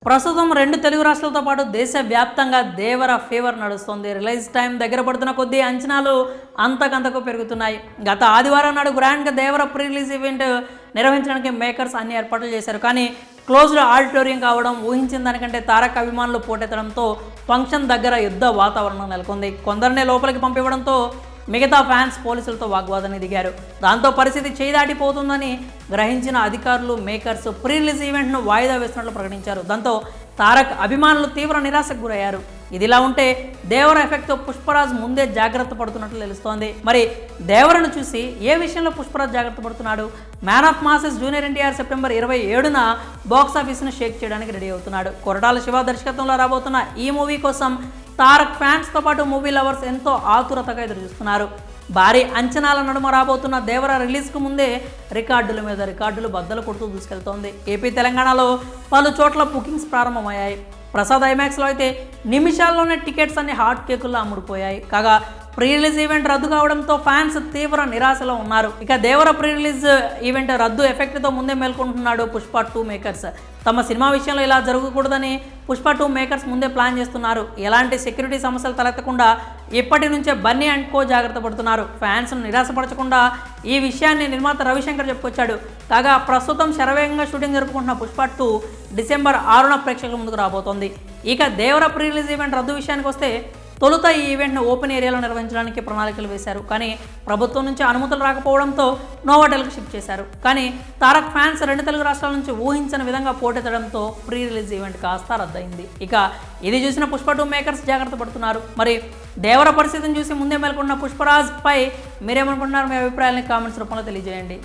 ప్రస్తుతం రెండు తెలుగు రాష్ట్రాలతో పాటు దేశవ్యాప్తంగా దేవర ఫీవర్ నడుస్తుంది. రిలీజ్ టైం దగ్గర పడుతున్న కొద్దీ అంచనాలు అంతకంతకు పెరుగుతున్నాయి. గత ఆదివారం నాడు గ్రాండ్గా దేవర ప్రీ రిలీజ్ ఈవెంట్ నిర్వహించడానికి మేకర్స్ అన్ని ఏర్పాట్లు చేశారు. కానీ క్లోజ్డ్ ఆడిటోరియం కావడం, ఊహించిన దానికంటే తారక్ అభిమానులు పోటెత్తడంతో ఫంక్షన్ దగ్గర యుద్ధ వాతావరణం నెలకొంది. కొందరినే లోపలికి పంపివ్వడంతో మిగతా ఫ్యాన్స్ పోలీసులతో వాగ్వాదానికి దిగారు. దాంతో పరిస్థితి చేదాటిపోతుందని గ్రహించిన అధికారులు మేకర్స్ ప్రీ రిలీజ్ ఈవెంట్ను వాయిదా వేస్తున్నట్లు ప్రకటించారు. దాంతో తారక్ అభిమానులు తీవ్ర నిరాశకు గురయ్యారు. ఇదిలా ఉంటే దేవర ఎఫెక్ట్తో పుష్పరాజ్ ముందే జాగ్రత్త పడుతున్నట్లు తెలుస్తోంది. మరి దేవరను చూసి ఏ విషయంలో పుష్పరాజ్ జాగ్రత్త పడుతున్నాడు? Man of masses junior NTR September 27న బాక్సాఫీస్ను షేక్ చేయడానికి రెడీ అవుతున్నాడు. కొరటాల శివ దర్శకత్వంలో రాబోతున్న ఈ మూవీ కోసం తారక్ ఫ్యాన్స్తో పాటు మూవీ లవర్స్ ఎంతో ఆతురతగా ఎదురుచూస్తున్నారు. భారీ అంచనాల నడుమ రాబోతున్న దేవర రిలీజ్కు ముందే రికార్డుల మీద రికార్డులు బద్దలు కొడుతూ దూసుకెళ్తోంది. ఏపీ, తెలంగాణలో పలు చోట్ల బుకింగ్స్ ప్రారంభమయ్యాయి. ప్రసాద్ ఐమాక్స్లో అయితే నిమిషాల్లోనే టికెట్స్ అన్ని హాట్ కేకుల్లో అమ్ముడుపోయాయి. కాగా ప్రీ రిలీజ్ ఈవెంట్ రద్దు కావడంతో ఫ్యాన్స్ తీవ్ర నిరాశలో ఉన్నారు. ఇక దేవర ప్రీ రిలీజ్ ఈవెంట్ రద్దు ఎఫెక్ట్తో ముందే మేల్కొంటున్నాడు పుష్ప 2 మేకర్స్. తమ సినిమా విషయంలో ఇలా జరగకూడదని పుష్ప 2 మేకర్స్ ముందే ప్లాన్ చేస్తున్నారు. ఎలాంటి సెక్యూరిటీ సమస్యలు తలెత్తకుండా ఇప్పటి నుంచే బన్నీ అండ్ కో జాగ్రత్త పడుతున్నారు. ఫ్యాన్స్ను నిరాశపరచకుండా ఈ విషయాన్ని నిర్మాత రవిశంకర్ చెప్పుకొచ్చాడు. కాగా ప్రస్తుతం శరవేగంగా షూటింగ్ జరుపుకుంటున్న పుష్ప 2 డిసెంబర్ 6న ప్రేక్షకుల ముందుకు రాబోతోంది. ఇక దేవర ప్రీ రిలీజ్ ఈవెంట్ రద్దు విషయానికి వస్తే తొలుత ఈ ఈవెంట్ను ఓపెన్ ఏరియాలో నిర్వహించడానికి ప్రణాళికలు వేశారు. కానీ ప్రభుత్వం నుంచి అనుమతులు రాకపోవడంతో నోవాటెల్కు షిఫ్ట్ చేశారు. కానీ తారక్ ఫ్యాన్స్ రెండు తెలుగు రాష్ట్రాల నుంచి ఊహించని విధంగా పోటెత్తడంతో ప్రీ రిలీజ్ ఈవెంట్ కాస్త రద్దయింది. ఇక ఇది చూసిన పుష్ప 2 మేకర్స్ జాగ్రత్త పడుతున్నారు. మరి దేవర పరిస్థితిని చూసి ముందే మేల్కొన్న పుష్పరాజ్ పై మీరేమనుకుంటున్నారు? మీ అభిప్రాయాన్ని కామెంట్స్ రూపంలో తెలియజేయండి.